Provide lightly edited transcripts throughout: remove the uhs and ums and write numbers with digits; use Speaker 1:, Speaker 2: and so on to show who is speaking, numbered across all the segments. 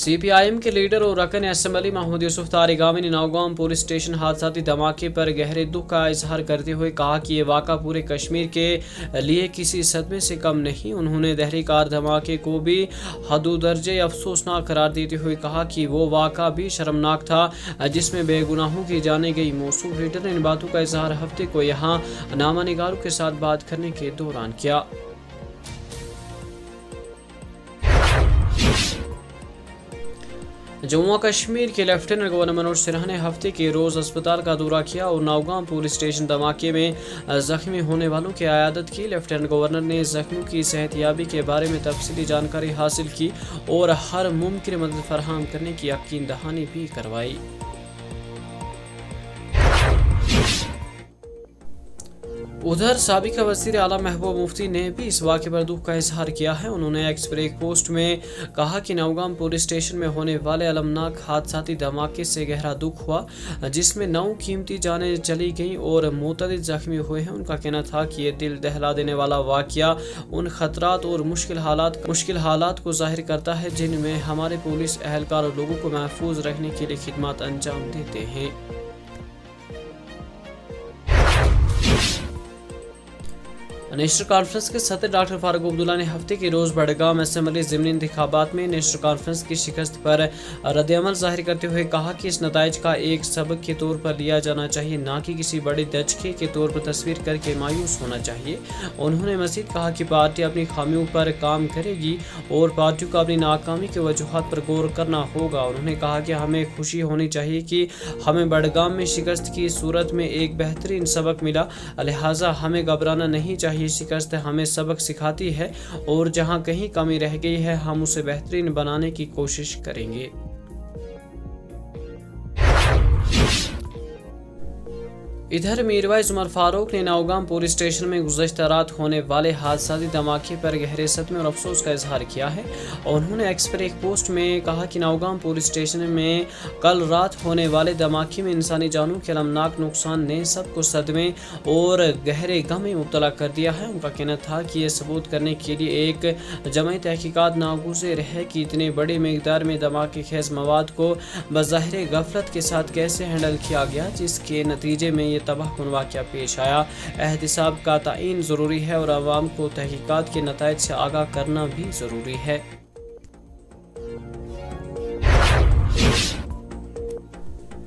Speaker 1: CPIM کے leader اور رکن اسمبلی محمود یوسف تارگامی نے نوگام پولیس اسٹیشن حادثاتی دھماکے پر گہرے دکھ کا اظہار کرتے ہوئے کہا کہ یہ واقعہ پورے کشمیر کے لیے کسی صدمے سے کم نہیں۔ انہوں نے دہلی کار دھماکے کو بھی حدود درجے افسوسناک قرار دیتے ہوئے کہا کہ وہ واقعہ بھی شرمناک تھا جس میں بے گناہوں کی جانیں گئی۔ موصوف لیڈر نے ان باتوں کا اظہار ہفتے کو یہاں نامہ نگاروں کے ساتھ بات کرنے کے دوران کیا۔ جموں و کشمیر کے لیفٹیننٹ گورنر منوج سنہا نے ہفتے کے روز اسپتال کا دورہ کیا اور نوگام پولیس اسٹیشن دھماکے میں زخمی ہونے والوں کی عیادت کی۔ لیفٹیننٹ گورنر نے زخمیوں کی صحت یابی کے بارے میں تفصیلی جانکاری حاصل کی اور ہر ممکن مدد فراہم کرنے کی یقین دہانی بھی کروائی۔ ادھر سابق وزیر اعلیٰ محبوب مفتی نے بھی اس واقعے پر دکھ کا اظہار کیا ہے۔ انہوں نے ایکس بریک پوسٹ میں کہا کہ نوگام پولیس اسٹیشن میں ہونے والے المناک حادثاتی دھماکے سے گہرا دکھ ہوا جس میں 9 قیمتی جانیں چلی گئیں اور متعدد زخمی ہوئے ہیں۔ ان کا کہنا تھا کہ یہ دل دہلا دینے والا واقعہ ان خطرات اور مشکل حالات کو ظاہر کرتا ہے جن میں ہمارے پولیس اہلکار اور لوگوں کو محفوظ رکھنے کے لیے خدمات انجام دیتے ہیں۔ نیشنل کانفرنس کے صدر ڈاکٹر فاروق عبداللہ نے ہفتے کے روز بڑگام اسمبلی ضمنی انتخابات میں نیشنل کانفرنس کی شکست پر رد عمل ظاہر کرتے ہوئے کہا کہ اس نتائج کا ایک سبق کے طور پر لیا جانا چاہیے، نہ کہ کسی بڑے دھچکے کے طور پر تصویر کر کے مایوس ہونا چاہیے۔ انہوں نے مزید کہا کہ پارٹی اپنی خامیوں پر کام کرے گی اور پارٹیوں کو اپنی ناکامی کی وجوہات پر غور کرنا ہوگا۔ انہوں نے کہا کہ ہمیں خوشی ہونی چاہیے کہ ہمیں بڑگام میں شکست کی صورت میں ایک بہترین سبق ملا، لہٰذا ہمیں گھبرانا نہیں چاہیے۔ شکست ہمیں سبق سکھاتی ہے اور جہاں کہیں کمی رہ گئی ہے ہم اسے بہترین بنانے کی کوشش کریں گے۔ ادھر میروائز عمر فاروق نے نوگام پولیس اسٹیشن میں گزشتہ رات ہونے والے حادثاتی دھماکے پر گہرے صدمے اور افسوس کا اظہار کیا ہے۔ انہوں نے ایکس بریک پوسٹ میں کہا کہ نوگام پولیس اسٹیشن میں کل رات ہونے والے دھماکے میں انسانی جانوں کے المناک نقصان نے سب کو صدمے اور گہرے غم میں مبتلا کر دیا ہے۔ ان کا کہنا تھا کہ یہ ثبوت کرنے کے لیے ایک جمعی تحقیقات ناگزیر ہے کہ اتنے بڑی مقدار میں دھماکے خیز مواد کو بظاہر غفلت کے ساتھ کیسے ہینڈل کیا گیا، جس کے نتیجے میں یہ تباہ کن واقعہ پیش آیا۔ احتساب کا تعین ضروری ہے اور عوام کو تحقیقات کے نتائج سے آگاہ کرنا بھی ضروری ہے۔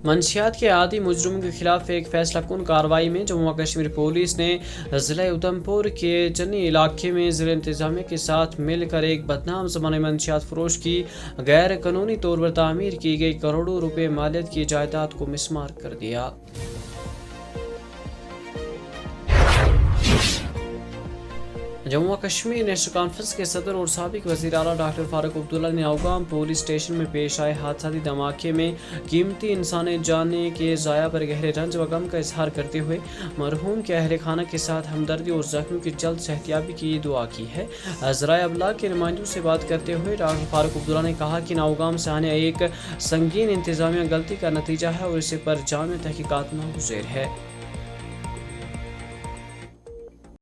Speaker 1: منشیات کے عادی مجرموں کے خلاف ایک فیصلہ کن کارروائی میں جموں و کشمیر پولیس نے ضلع ادھم پور کے چنی علاقے میں ضلع انتظامیہ کے ساتھ مل کر ایک بدنام زمانہ منشیات فروش کی غیر قانونی طور پر تعمیر کی گئی کروڑوں روپے مالیت کی جائیداد کو مسمار کر دیا۔ جموں و کشمیر نیشنل کانفرنس کے صدر اور سابق وزیر اعلیٰ ڈاکٹر فاروق عبداللہ نے نوگام پولیس اسٹیشن میں پیش آئے حادثاتی دھماکے میں قیمتی انسانی جانیں کے ضیاع پر گہرے رنج و غم کا اظہار کرتے ہوئے مرحوم کے اہل خانہ کے ساتھ ہمدردی اور زخمیوں کی جلد صحتیابی کی دعا کی ہے۔ ذرائع ابلاغ کے نمائندوں سے بات کرتے ہوئے ڈاکٹر فاروق عبداللہ نے کہا کہ نوگام سے آنے ایک سنگین انتظامیہ غلطی کا نتیجہ ہے اور اسے پر جامع تحقیقات ناگزیر ہے۔